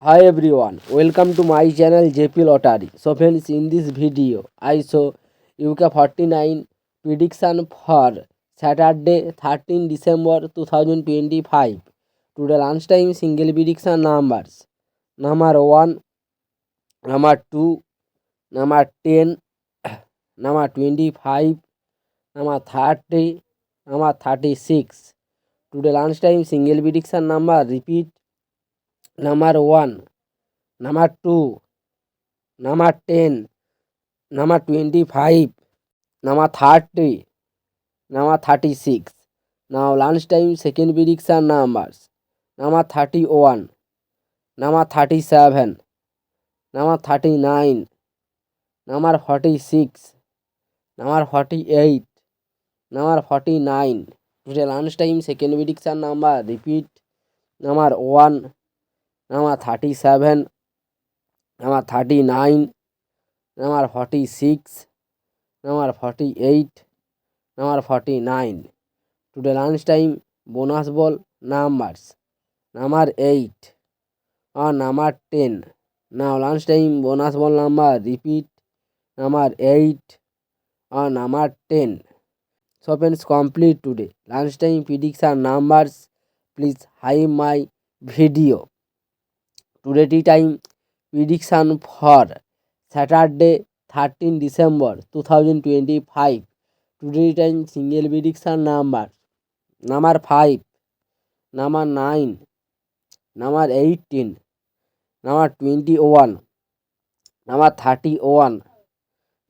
Hi everyone, welcome to my channel JP Lottery. So friends, in this video I show UK 49 prediction for Saturday 13 December 2025. Today lunchtime single prediction numbers. Number 1, number 2, number 10, number 25, number 30, number 36. Today lunchtime single prediction number repeat. Number 1, number 2, number 10, number 25, number 30, number 36. Now lunchtime second prediction numbers. Number 31, number 37, number 39, number 46, number 48, number 49. Today lunchtime second prediction number repeat. Number 1, number 37, number 39, number 46, number 48, number 49. Today lunchtime bonus ball numbers. Number 8 or number 10. Now lunchtime bonus ball number repeat. Number 8 or number 10. So friends, complete today lunchtime prediction numbers. Please hide my video. Today tea time prediction for Saturday 13 December 2025. Today time single prediction numbers. Number 5, number 9, number 18, number 21, number 31,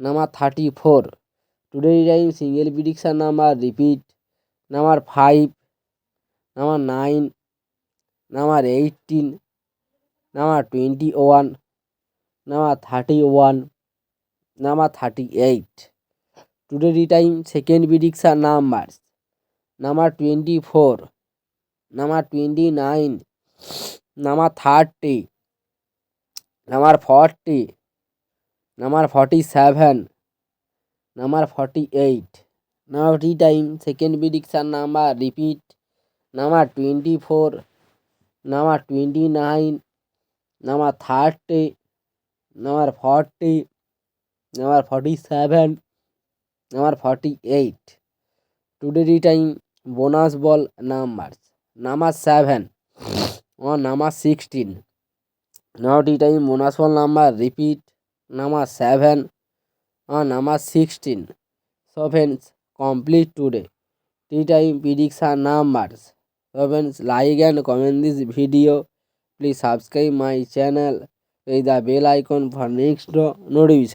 number 34. Today time single prediction number repeat. Number 5, number 9, number 18, number 21, number 31, number 38. Today time second prediction numbers. Number 24, number 29, number 30, number 40, number 47, number 48. Now tea time second prediction number repeat. Number 24, number 29, number 30, number 40, number 47, number 48. Today time bonus ball numbers. Number 7 or number 16. Now tea time bonus ball number repeat. Number 7 or number 16. So friends, complete today tea time prediction numbers. So friends, like and comment this video. Please subscribe my channel with the bell icon for next notification.